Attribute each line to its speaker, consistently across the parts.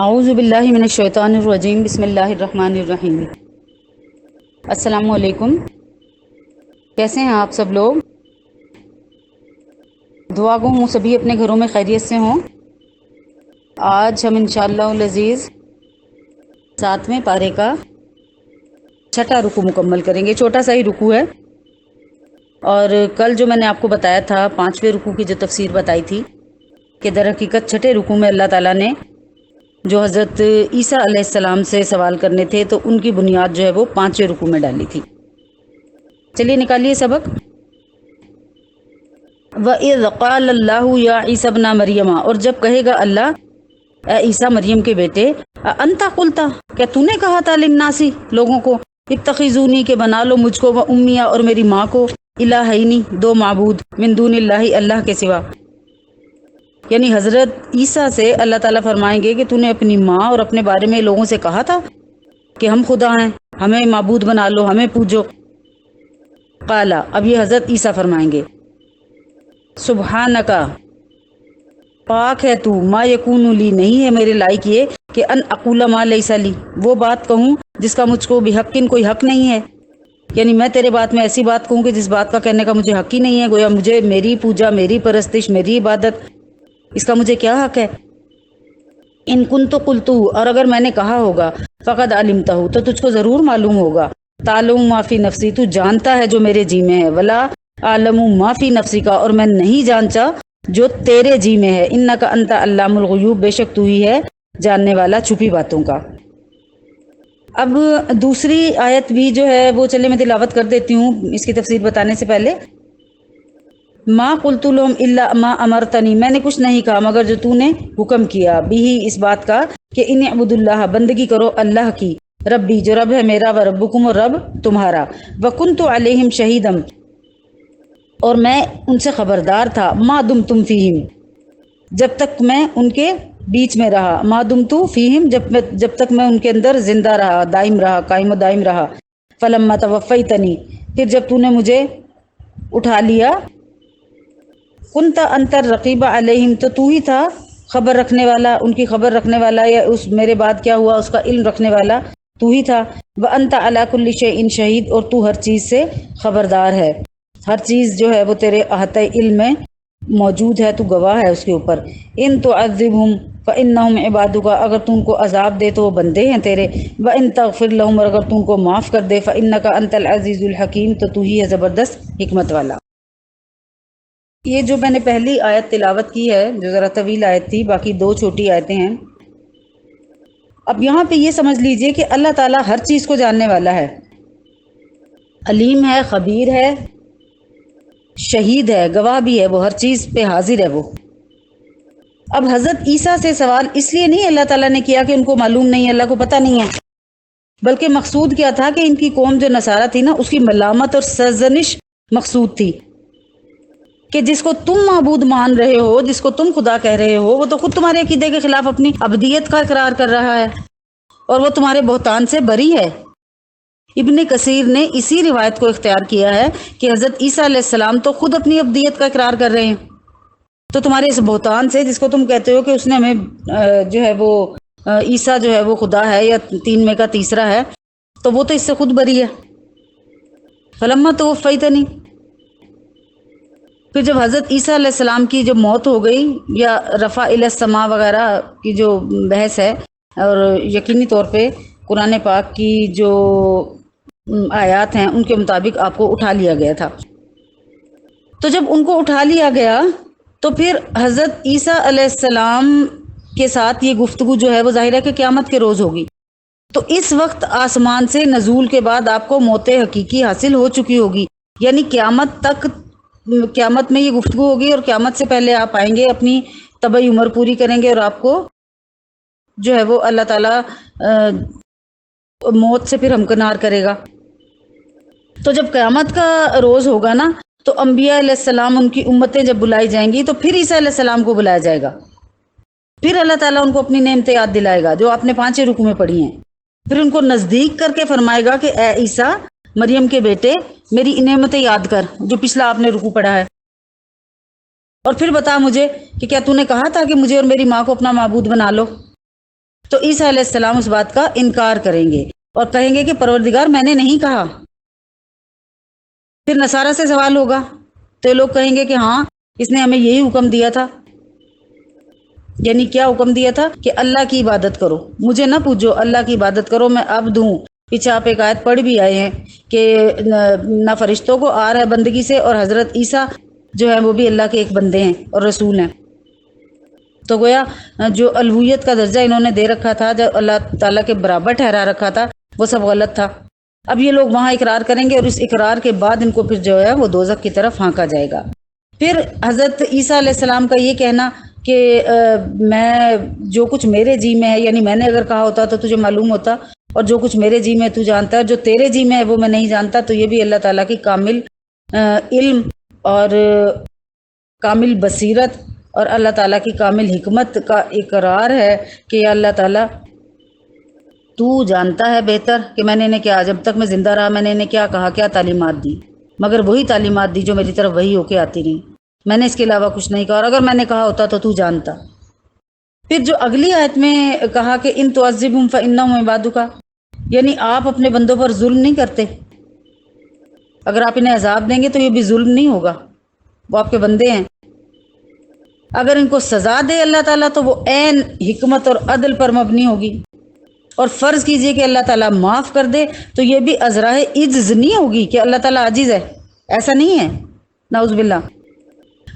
Speaker 1: اعوذ باللہ من الشیطان الرجیم، بسم اللہ الرحمن الرحیم۔ السلام علیکم، کیسے ہیں آپ سب لوگ؟ دعا گو ہوں سبھی اپنے گھروں میں خیریت سے ہوں۔ آج ہم انشاءاللہ العزیز 7ویں پارے کا 6واں رکوع مکمل کریں گے۔ چھوٹا سا ہی رکوع ہے، اور کل جو میں نے آپ کو بتایا تھا 5ویں رکوع کی جو تفسیر بتائی تھی کہ در حقیقت 6ٹھے رکوع میں اللہ تعالیٰ نے جو حضرت عیسیٰ علیہ السلام سے سوال کرنے تھے تو ان کی بنیاد جو ہے وہ 5ویں رکوع میں ڈالی تھی۔ چلیے نکالیے سبق۔ وَإِذْ قَالَ اللَّهُ يَا عِيسَى ابْنَ مَرْيَمَ، اور جب کہے گا اللہ اے عیسیٰ مریم کے بیٹے، أَأَنْتَ قُلْتَ، کیا تو نے کہا تھا للناس لوگوں کو، اتخذونی کہ بنا لو مجھ کو، وأمی اور میری ماں کو، الہینی دو معبود، من دون اللہ اللہ کے سوا۔ یعنی حضرت عیسیٰ سے اللہ تعالیٰ فرمائیں گے کہ تو نے اپنی ماں اور اپنے بارے میں لوگوں سے کہا تھا کہ ہم خدا ہیں، ہمیں معبود بنا لو، ہمیں پوجو۔ قالا، اب یہ حضرت عیسیٰ فرمائیں گے سبحانکا، پاک ہے تو، ما یکون لی، نہیں ہے میرے لائق یہ کہ ان اقول ما لیس لی، وہ بات کہوں جس کا مجھ کو بحقن کوئی حق نہیں ہے۔ یعنی میں تیرے بات میں ایسی بات کہوں کہ جس بات کا کہنے کا مجھے حق ہی نہیں ہے، گویا مجھے میری پوجا، میری پرستش، میری عبادت، اس کا مجھے کیا حق ہے۔ ان کنت قلتو، اور اگر میں نے کہا ہوگا، فقد علمتہ، تو تجھ کو ضرور معلوم ہوگا، تعلم ما فی نفسی، تو جانتا ہے جو میرے جی میں ہے، ولا عالم ما فی نفسی کا، اور میں نہیں جانتا جو تیرے جی میں ہے، انک انت علام الغیوب، بے شک تو ہی ہے جاننے والا چھپی باتوں کا۔ اب دوسری آیت بھی جو ہے وہ چلے میں تلاوت کر دیتی ہوں اس کی تفسیر بتانے سے پہلے۔ ما قلت لهم الا ما امرتنی، میں نے کچھ نہیں کہا مگر جو تو نے حکم کیا، بھی اس بات کا کہ ان اعبدوا اللہ، بندگی کرو اللہ کی، ربی جو رب ہے میرا، و ربکم اور رب تمہارا، وکنت علیہم شہیدا، اور میں ان سے خبردار تھا، ما دمتم فیہم، جب تک میں ان کے بیچ میں رہا، ما دمت فیہم، جب تک میں ان کے اندر زندہ رہا، دائم رہا، قائم و دائم رہا، فلما توفیتنی، پھر جب تو نے مجھے اٹھا لیا، کنت انت الرقیب علیہم، تو ہی تھا خبر رکھنے والا، ان کی خبر رکھنے والا، یا اس میرے بعد کیا ہوا اس کا علم رکھنے والا تو ہی تھا، وانت علی کل شیء شہید، اور تو ہر چیز سے خبردار ہے، ہر چیز جو ہے وہ تیرے احاطہ علم میں موجود ہے، تو گواہ ہے اس کے اوپر۔ ان تعذبہم فانہم عبادک، اگر تو ان کو عذاب دے تو وہ بندے ہیں تیرے، وان تغفر لہم، اور اگر تو ان کو معاف کر دے، فانک انت العزیز الحکیم، تو ہی ہے زبردست حکمت والا۔ یہ جو میں نے پہلی آیت تلاوت کی ہے جو ذرا طویل آیت تھی، باقی دو چھوٹی آیتیں ہیں۔ اب یہاں پہ یہ سمجھ لیجئے کہ اللہ تعالیٰ ہر چیز کو جاننے والا ہے، علیم ہے، خبیر ہے، شہید ہے، گواہ بھی ہے، وہ ہر چیز پہ حاضر ہے وہ۔ اب حضرت عیسیٰ سے سوال اس لیے نہیں اللہ تعالیٰ نے کیا کہ ان کو معلوم نہیں ہے، اللہ کو پتہ نہیں ہے، بلکہ مقصود کیا تھا کہ ان کی قوم جو نصارہ تھی نا، اس کی ملامت اور سرزنش مقصود تھی کہ جس کو تم معبود مان رہے ہو، جس کو تم خدا کہہ رہے ہو، وہ تو خود تمہارے عقیدے کے خلاف اپنی ابدیت کا اقرار کر رہا ہے، اور وہ تمہارے بہتان سے بری ہے۔ ابن کثیر نے اسی روایت کو اختیار کیا ہے کہ حضرت عیسیٰ علیہ السلام تو خود اپنی ابدیت کا اقرار کر رہے ہیں، تو تمہارے اس بہتان سے، جس کو تم کہتے ہو کہ اس نے ہمیں جو ہے وہ عیسیٰ جو ہے وہ خدا ہے یا تین میں کا تیسرا ہے، تو وہ تو اس سے خود بری ہے۔ فلما توفیتنی، پھر جب حضرت عیسیٰ علیہ السلام کی جو موت ہو گئی، یا رفع الی السماء وغیرہ کی جو بحث ہے، اور یقینی طور پہ قرآن پاک کی جو آیات ہیں ان کے مطابق آپ کو اٹھا لیا گیا تھا، تو جب ان کو اٹھا لیا گیا تو پھر حضرت عیسیٰ علیہ السلام کے ساتھ یہ گفتگو جو ہے وہ ظاہر ہے کہ قیامت کے روز ہوگی، تو اس وقت آسمان سے نزول کے بعد آپ کو موت حقیقی حاصل ہو چکی ہوگی، یعنی قیامت میں یہ گفتگو ہوگی، اور قیامت سے پہلے آپ آئیں گے، اپنی طبعی عمر پوری کریں گے، اور آپ کو جو ہے وہ اللہ تعالیٰ موت سے پھر ہمکنار کرے گا۔ تو جب قیامت کا روز ہوگا نا، تو انبیاء علیہ السلام، ان کی امتیں جب بلائی جائیں گی، تو پھر عیسیٰ علیہ السلام کو بلایا جائے گا، پھر اللہ تعالیٰ ان کو اپنی نعمتیں یاد دلائے گا جو آپ نے 5 رکوع میں پڑھی ہیں، پھر ان کو نزدیک کر کے فرمائے گا کہ اے عیسیٰ مریم کے بیٹے، میری نعمتیں یاد کر جو پچھلا آپ نے رکوع پڑھا ہے، اور پھر بتا مجھے کہ کیا تو نے کہا تھا کہ مجھے اور میری ماں کو اپنا معبود بنا لو۔ تو عیسیٰ علیہ السلام اس بات کا انکار کریں گے اور کہیں گے کہ پروردگار میں نے نہیں کہا۔ پھر نصارہ سے سوال ہوگا تو یہ لوگ کہیں گے کہ ہاں اس نے ہمیں یہی حکم دیا تھا۔ یعنی کیا حکم دیا تھا؟ کہ اللہ کی عبادت کرو، مجھے نہ پوجو، اللہ کی عبادت کرو، میں عبد ہوں۔ پیچھے آپ ایک آیت پڑھ بھی آئے ہیں کہ نہ فرشتوں کو آر ہے بندگی سے، اور حضرت عیسیٰ جو ہے وہ بھی اللہ کے ایک بندے ہیں اور رسول ہیں۔ تو گویا جو الوہیت کا درجہ انہوں نے دے رکھا تھا، جو اللہ تعالیٰ کے برابر ٹھہرا رکھا تھا، وہ سب غلط تھا۔ اب یہ لوگ وہاں اقرار کریں گے اور اس اقرار کے بعد ان کو پھر جو ہے وہ دوزخ کی طرف ہانکا جائے گا۔ پھر حضرت عیسیٰ علیہ السلام کا یہ کہنا کہ میں جو کچھ میرے جی میں ہے، یعنی میں نے اگر کہا ہوتا تو تجھے معلوم ہوتا، اور جو کچھ میرے جی میں تو جانتا ہے، جو تیرے جی میں ہے وہ میں نہیں جانتا، تو یہ بھی اللہ تعالیٰ کی کامل علم اور کامل بصیرت اور اللہ تعالیٰ کی کامل حکمت کا اقرار ہے کہ اللہ تعالیٰ تو جانتا ہے بہتر کہ میں نے انہیں کیا، جب تک میں زندہ رہا میں نے انہیں کیا کہا، کیا تعلیمات دی، مگر وہی تعلیمات دی جو میری طرف وہی ہو کے آتی رہی، میں نے اس کے علاوہ کچھ نہیں کہا، اور اگر میں نے کہا ہوتا تو جانتا۔ پھر جو اگلی آیت میں کہا کہ ان تعذبہم فانہم عبادک، یعنی آپ اپنے بندوں پر ظلم نہیں کرتے، اگر آپ انہیں عذاب دیں گے تو یہ بھی ظلم نہیں ہوگا، وہ آپ کے بندے ہیں۔ اگر ان کو سزا دے اللہ تعالیٰ تو وہ عین حکمت اور عدل پر مبنی ہوگی، اور فرض کیجئے کہ اللہ تعالیٰ معاف کر دے تو یہ بھی ازراہ عجز نہیں ہوگی کہ اللہ تعالیٰ عاجز ہے، ایسا نہیں ہے، نعوذ باللہ۔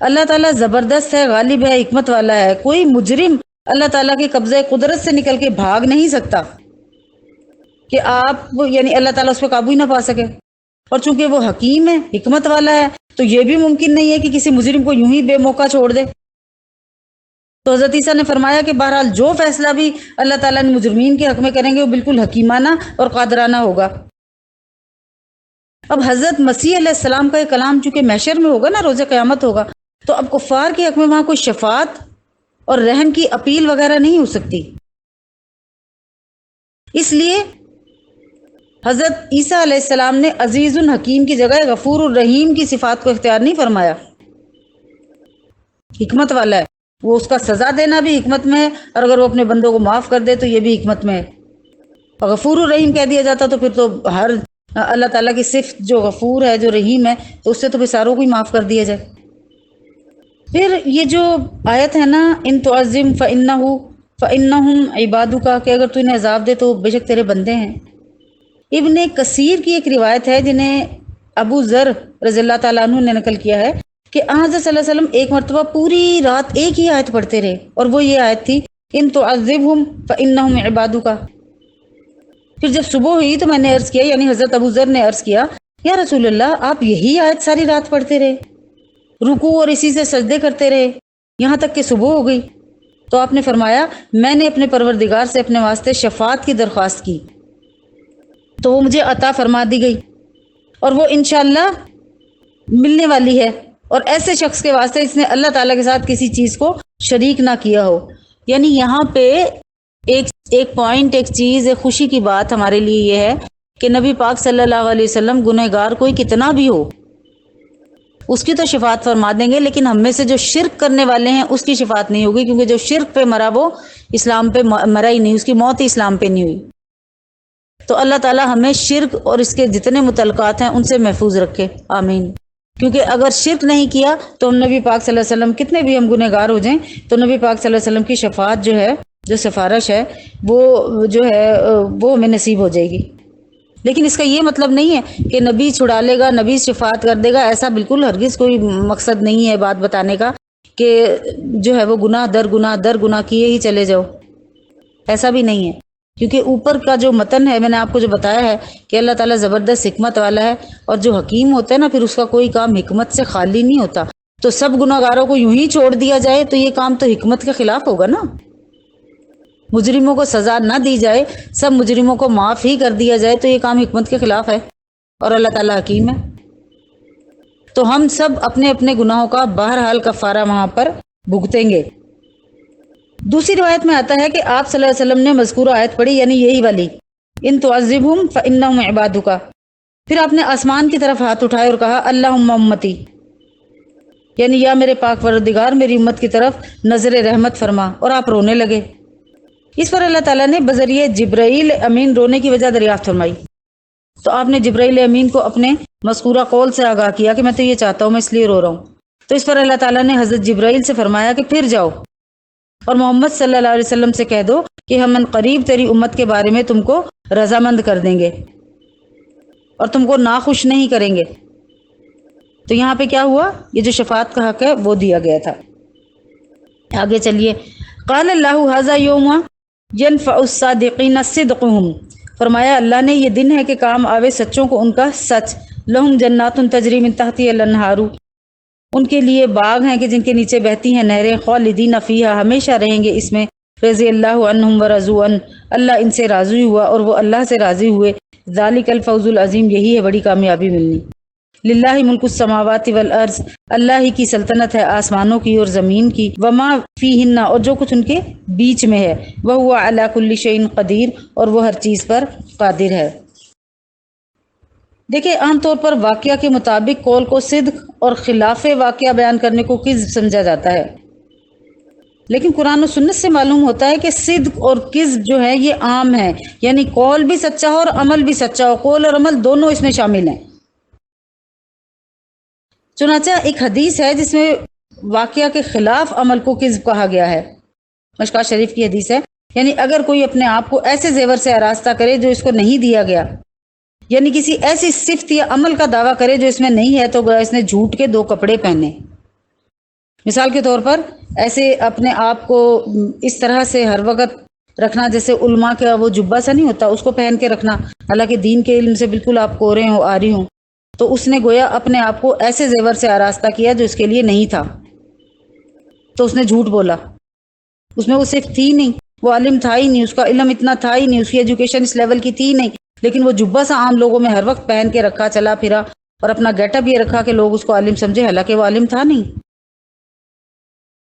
Speaker 1: اللہ تعالیٰ زبردست ہے، غالب ہے، حکمت والا ہے، کوئی مجرم اللہ تعالیٰ کے قبضہ قدرت سے نکل کے بھاگ نہیں سکتا کہ آپ یعنی اللہ تعالیٰ اس پہ قابو ہی نہ پا سکے، اور چونکہ وہ حکیم ہے، حکمت والا ہے، تو یہ بھی ممکن نہیں ہے کہ کسی مجرم کو یوں ہی بے موقع چھوڑ دے۔ تو حضرت عیسیٰ نے فرمایا کہ بہرحال جو فیصلہ بھی اللہ تعالیٰ نے مجرمین کے حق میں کریں گے وہ بالکل حکیمانہ اور قادرانہ ہوگا۔ اب حضرت مسیح علیہ السلام کا یہ کلام چونکہ محشر میں ہوگا نا، روز قیامت ہوگا، تو اب کفار کے حق میں وہاں کوئی شفاعت اور رحم کی اپیل وغیرہ نہیں ہو سکتی، اس لیے حضرت عیسیٰ علیہ السلام نے عزیز الحکیم کی جگہ غفور الرحیم کی صفات کو اختیار نہیں فرمایا۔ حکمت والا ہے، وہ اس کا سزا دینا بھی حکمت میں ہے، اور اگر وہ اپنے بندوں کو معاف کر دے تو یہ بھی حکمت میں ہے۔ اور غفور الرحیم کہہ دیا جاتا تو پھر تو ہر اللہ تعالیٰ کی صفت جو غفور ہے، جو رحیم ہے، تو اس سے تو پھر ساروں کو ہی معاف کر دیا جائے۔ پھر یہ جو آیت ہے نا، ان تعظم فانہم عبادک، کہ اگر تو انہیں عذاب دے تو بے شک تیرے بندے ہیں۔ ابن کثیر کی ایک روایت ہے جنہیں ابو ذر رضی اللہ تعالیٰ عنہ نے نقل کیا ہے کہ حضرت صلی اللہ علیہ وسلم ایک مرتبہ پوری رات ایک ہی آیت پڑھتے رہے، اور وہ یہ آیت تھی ان تعذبہم فانہم عبادک۔ پھر جب صبح ہوئی تو میں نے عرض کیا، یعنی حضرت ابو ذر نے عرض کیا، یا رسول اللہ آپ یہی آیت ساری رات پڑھتے رہے، رکوع اور اسی سے سجدے کرتے رہے یہاں تک کہ صبح ہو گئی؟ تو آپ نے فرمایا میں نے اپنے پروردگار سے اپنے واسطے شفاعت کی درخواست کی تو وہ مجھے عطا فرما دی گئی، اور وہ انشاءاللہ ملنے والی ہے، اور ایسے شخص کے واسطے اس نے اللہ تعالیٰ کے ساتھ کسی چیز کو شریک نہ کیا ہو۔ یعنی یہاں پہ ایک پوائنٹ، ایک چیز، ایک خوشی کی بات ہمارے لیے یہ ہے کہ نبی پاک صلی اللہ علیہ وسلم گنہگار کوئی کتنا بھی ہو اس کی تو شفاعت فرما دیں گے، لیکن ہم میں سے جو شرک کرنے والے ہیں اس کی شفاعت نہیں ہوگی، کیونکہ جو شرک پہ مرا وہ اسلام پہ مرا ہی نہیں، اس کی موت ہی اسلام پہ نہیں ہوئی۔ تو اللہ تعالیٰ ہمیں شرک اور اس کے جتنے متعلقات ہیں ان سے محفوظ رکھے، آمین۔ کیونکہ اگر شرک نہیں کیا تو ہم نبی پاک صلی اللہ علیہ وسلم کتنے بھی ہم گنہگار ہو جائیں تو نبی پاک صلی اللہ علیہ وسلم کی شفاعت جو ہے، جو سفارش ہے، وہ جو ہے وہ ہمیں نصیب ہو جائے گی۔ لیکن اس کا یہ مطلب نہیں ہے کہ نبی چھڑا لے گا، نبی شفاعت کر دے گا، ایسا بالکل ہرگز کوئی مقصد نہیں ہے بات بتانے کا کہ جو ہے وہ گناہ در گناہ کیے ہی چلے جاؤ، ایسا بھی نہیں ہے۔ کیونکہ اوپر کا جو متن ہے میں نے آپ کو جو بتایا ہے کہ اللہ تعالیٰ زبردست حکمت والا ہے، اور جو حکیم ہوتا ہے نا پھر اس کا کوئی کام حکمت سے خالی نہیں ہوتا۔ تو سب گناہ گاروں کو یوں ہی چھوڑ دیا جائے تو یہ کام تو حکمت کے خلاف ہوگا نا۔ مجرموں کو سزا نہ دی جائے، سب مجرموں کو معاف ہی کر دیا جائے تو یہ کام حکمت کے خلاف ہے، اور اللہ تعالیٰ حکیم ہے۔ تو ہم سب اپنے اپنے گناہوں کا بہرحال کفارہ وہاں پر بھگتیں گے۔ دوسری روایت میں آتا ہے کہ آپ صلی اللہ علیہ وسلم نے مذکورہ آیت پڑھی، یعنی یہی والی ان تعذبہم فانہم عبادک، پھر آپ نے آسمان کی طرف ہاتھ اٹھائے اور کہا اللہم امتی، یعنی یا میرے پاک پروردگار میری امت کی طرف نظر رحمت فرما، اور آپ رونے لگے اس پر اللہ تعالیٰ نے بذریعہ جبرائیل امین رونے کی وجہ دریافت فرمائی، تو آپ نے جبرائیل امین کو اپنے مذکورہ قول سے آگاہ کیا کہ میں تو یہ چاہتا ہوں، میں اس لیے رو رہا ہوں۔ تو اس پر اللہ تعالیٰ نے حضرت جبرائیل سے فرمایا کہ پھر جاؤ اور محمد صلی اللہ علیہ وسلم سے کہہ دو کہ ہم ان قریب تیری امت کے بارے میں تم کو رضامند کر دیں گے اور تم کو ناخوش نہیں کریں گے۔ تو یہاں پہ کیا ہوا؟ یہ جو شفاعت کا حق ہے وہ دیا گیا تھا۔ آگے چلیے، قال اللہ ھذا یوم ینفع الصادقین صدقہم، فرمایا اللہ نے یہ دن ہے کہ کام آوے سچوں کو ان کا سچ۔ لہم جنات تجری من تحتہا الانہار، ان کے لیے باغ ہیں کہ جن کے نیچے بہتی ہیں نہریں، خالدین فیہا، ہمیشہ رہیں گے اس میں۔ رضی اللہ عنہم ورضوا عنہ، اللہ ان سے راضی ہوا اور وہ اللہ سے راضی ہوئے۔ ذالک الفوز العظیم، یہی ہے بڑی کامیابی ملنی۔ للہ ملک السماوات والارض، اللہ ہی کی سلطنت ہے آسمانوں کی اور زمین کی، وما فیہن، اور جو کچھ ان کے بیچ میں ہے، وہو علی کل شیء قدیر، اور وہ ہر چیز پر قادر ہے۔ دیکھیں، عام طور پر واقعہ کے مطابق قول کو صدق اور خلاف واقعہ بیان کرنے کو کذب سمجھا جاتا ہے، لیکن قرآن و سنت سے معلوم ہوتا ہے کہ صدق اور کذب جو ہے یہ عام ہے، یعنی قول بھی سچا ہو اور عمل بھی سچا ہو، قول اور عمل دونوں اس میں شامل ہیں۔ چنانچہ ایک حدیث ہے جس میں واقعہ کے خلاف عمل کو کذب کہا گیا ہے، مشکوٰۃ شریف کی حدیث ہے، یعنی اگر کوئی اپنے آپ کو ایسے زیور سے آراستہ کرے جو اس کو نہیں دیا گیا، یعنی کسی ایسی صفت یا عمل کا دعویٰ کرے جو اس میں نہیں ہے، تو گویا اس نے جھوٹ کے 2 کپڑے پہنے۔ مثال کے طور پر ایسے اپنے آپ کو اس طرح سے ہر وقت رکھنا جیسے علماء کا وہ جبہ سا نہیں ہوتا، اس کو پہن کے رکھنا، حالانکہ دین کے علم سے بالکل آپ کورے ہوں، آری ہوں، تو اس نے گویا اپنے آپ کو ایسے زیور سے آراستہ کیا جو اس کے لیے نہیں تھا، تو اس نے جھوٹ بولا۔ اس میں وہ صرف تھی نہیں، وہ عالم تھا ہی نہیں، اس کا علم اتنا تھا ہی نہیں، اس کی ایجوکیشن اس لیول کی تھی نہیں، لیکن وہ جبہ سا عام لوگوں میں ہر وقت پہن کے رکھا، چلا پھرا، اور اپنا گیٹ اپ یہ رکھا کہ لوگ اس کو عالم سمجھے، حالانکہ وہ عالم تھا نہیں۔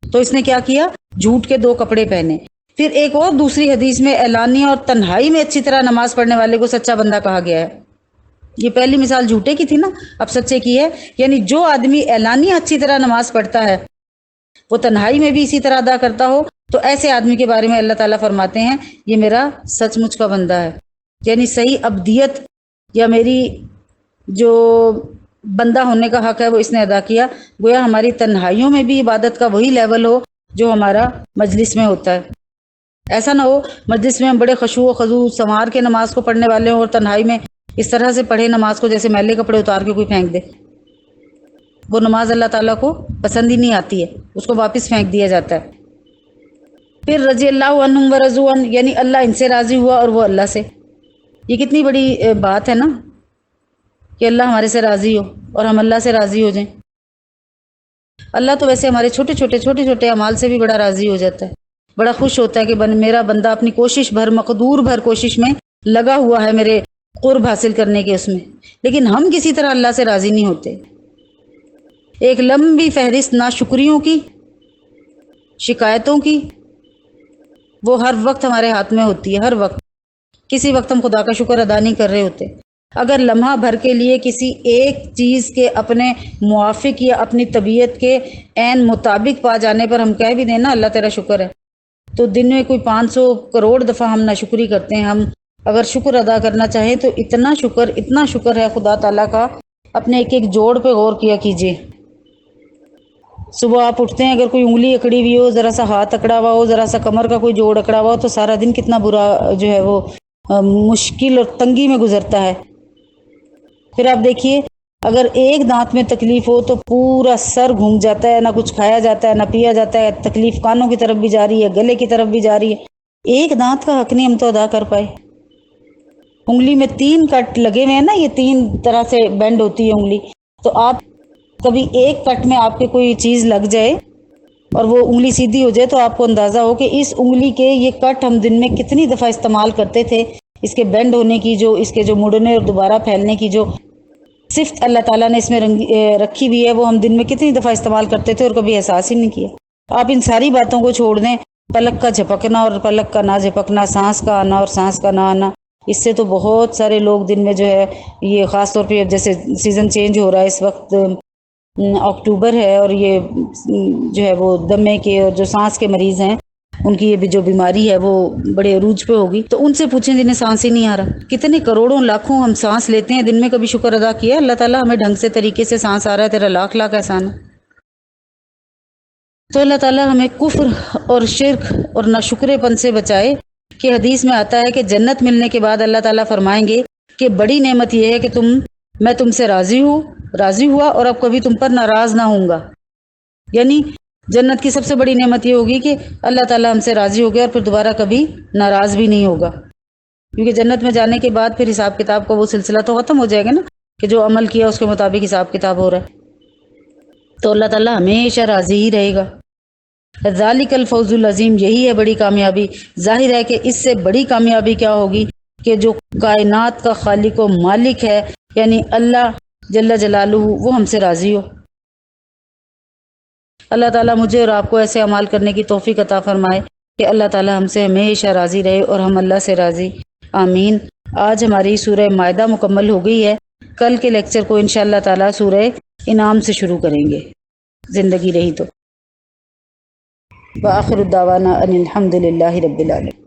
Speaker 1: تو اس نے کیا کیا؟ جھوٹ کے 2 کپڑے پہنے۔ پھر ایک اور دوسری حدیث میں اعلانیہ اور تنہائی میں اچھی طرح نماز پڑھنے والے کو سچا بندہ کہا گیا ہے۔ یہ پہلی مثال جھوٹے کی تھی نا، اب سچے کی ہے، یعنی جو آدمی اعلانیہ اچھی طرح نماز پڑھتا ہے وہ تنہائی میں بھی اسی طرح ادا کرتا ہو، تو ایسے آدمی کے بارے میں اللہ تعالیٰ فرماتے ہیں یہ میرا سچ مچ کا بندہ ہے، یعنی صحیح عبدیت یا میری جو بندہ ہونے کا حق ہے وہ اس نے ادا کیا۔ گویا ہماری تنہائیوں میں بھی عبادت کا وہی لیول ہو جو ہمارا مجلس میں ہوتا ہے۔ ایسا نہ ہو مجلس میں ہم بڑے خشوع و خضوع سنوار کے نماز کو پڑھنے والے ہوں اور تنہائی میں اس طرح سے پڑھے نماز کو جیسے میلے کپڑے اتار کے کوئی پھینک دے، وہ نماز اللہ تعالیٰ کو پسند ہی نہیں آتی ہے، اس کو واپس پھینک دیا جاتا ہے۔ پھر رضی اللہ عنہم ورضوا عنہ، یعنی اللہ ان سے راضی ہوا اور وہ اللہ سے۔ یہ کتنی بڑی بات ہے نا کہ اللہ ہمارے سے راضی ہو اور ہم اللہ سے راضی ہو جائیں۔ اللہ تو ویسے ہمارے چھوٹے چھوٹے اعمال سے بھی بڑا راضی ہو جاتا ہے، بڑا خوش ہوتا ہے کہ میرا بندہ اپنی کوشش بھر، مقدور بھر کوشش میں لگا ہوا ہے میرے قرب حاصل کرنے کے اس میں، لیکن ہم کسی طرح اللہ سے راضی نہیں ہوتے۔ ایک لمبی فہرست ناشکریوں کی، شکایتوں کی، وہ ہر وقت ہمارے ہاتھ میں ہوتی ہے، ہر وقت۔ کسی وقت ہم خدا کا شکر ادا نہیں کر رہے ہوتے۔ اگر لمحہ بھر کے لیے کسی ایک چیز کے اپنے موافق یا اپنی طبیعت کے عین مطابق پا جانے پر ہم کہہ بھی دیں نا اللہ تیرا شکر ہے، تو دن میں کوئی 500 کروڑ دفعہ ہم ناشکری کرتے ہیں۔ ہم اگر شکر ادا کرنا چاہیں تو اتنا شکر ہے خدا تعالیٰ کا، اپنے ایک ایک جوڑ پہ غور کیا کیجئے۔ صبح آپ اٹھتے ہیں، اگر کوئی انگلی اکڑی ہوئی ہو، ذرا سا ہاتھ اکڑا ہوا ہو، ذرا سا کمر کا کوئی جوڑ اکڑا ہوا ہو، تو سارا دن کتنا برا جو ہے وہ مشکل اور تنگی میں گزرتا ہے۔ پھر آپ دیکھیے اگر ایک دانت میں تکلیف ہو تو پورا سر گھوم جاتا ہے، نہ کچھ کھایا جاتا ہے نہ پیا جاتا ہے، تکلیف کانوں کی طرف بھی جا رہی ہے، گلے کی طرف بھی جا رہی ہے۔ ایک دانت کا حق نہیں ہم تو ادا کر پائے۔ انگلی میں 3 کٹ لگے ہوئے ہیں نا، یہ 3 طرح سے بینڈ ہوتی ہے انگلی، تو آپ کبھی ایک کٹ میں آپ کے کوئی چیز لگ جائے اور وہ انگلی سیدھی ہو جائے تو آپ کو اندازہ ہو کہ اس انگلی کے یہ کٹ ہم دن میں کتنی دفعہ استعمال کرتے تھے، اس کے بینڈ ہونے کی جو، اس کے جو مڑنے اور دوبارہ پھیلنے کی جو صفت اللہ تعالیٰ نے اس میں رکھی ہوئی ہے، وہ ہم دن میں کتنی دفعہ استعمال کرتے تھے اور کبھی احساس ہی نہیں کیا۔ آپ ان ساری باتوں کو چھوڑ دیں، پلک کا جھپکنا اور پلک کا نہ جھپکنا، سانس کا آنا اور سانس کا نہ آنا، اس سے تو بہت سارے لوگ دن میں جو ہے یہ خاص طور پہ جیسے سیزن چینج ہو رہا ہے، اس وقت اکتوبر ہے اور یہ جو ہے وہ دمے کے اور جو سانس کے مریض ہیں ان کی یہ جو بیماری ہے وہ بڑے عروج پہ ہوگی، تو ان سے پوچھیں جنہیں سانس ہی نہیں آ رہا۔ کتنے کروڑوں لاکھوں ہم سانس لیتے ہیں دن میں، کبھی شکر ادا کیا اللہ تعالیٰ ہمیں ڈھنگ سے طریقے سے سانس آ رہا ہے، تیرا لاکھ لاکھ احسان ہے۔ تو اللہ تعالیٰ ہمیں کفر اور شرک اور ناشکرے پن سے بچائے، کہ حدیث میں آتا ہے کہ جنت ملنے کے بعد اللہ تعالیٰ فرمائیں گے کہ بڑی نعمت یہ ہے کہ میں تم سے راضی ہوا اور اب کبھی تم پر ناراض نہ ہوں گا۔ یعنی جنت کی سب سے بڑی نعمت یہ ہوگی کہ اللہ تعالیٰ ہم سے راضی ہو گیا اور پھر دوبارہ کبھی ناراض بھی نہیں ہوگا، کیونکہ جنت میں جانے کے بعد پھر حساب کتاب کا وہ سلسلہ تو ختم ہو جائے گا نا، کہ جو عمل کیا اس کے مطابق حساب کتاب ہو رہا ہے، تو اللہ تعالیٰ ہمیشہ راضی ہی رہے گا۔ ذالک الفوز العظیم، یہی ہے بڑی کامیابی۔ ظاہر ہے کہ اس سے بڑی کامیابی کیا ہوگی کہ جو کائنات کا خالق و مالک ہے، یعنی اللہ جل جلالہ، وہ ہم سے راضی ہو۔ اللہ تعالیٰ مجھے اور آپ کو ایسے اعمال کرنے کی توفیق عطا فرمائے کہ اللہ تعالیٰ ہم سے ہمیشہ راضی رہے اور ہم اللہ سے راضی، آمین۔ آج ہماری سورہ مائدہ مکمل ہو گئی ہے، کل کے لیکچر کو انشاءاللہ تعالیٰ سورہ انعام سے شروع کریں گے، زندگی رہی تو۔ وآخر الدعوانا ان الحمد للہ رب العالمین۔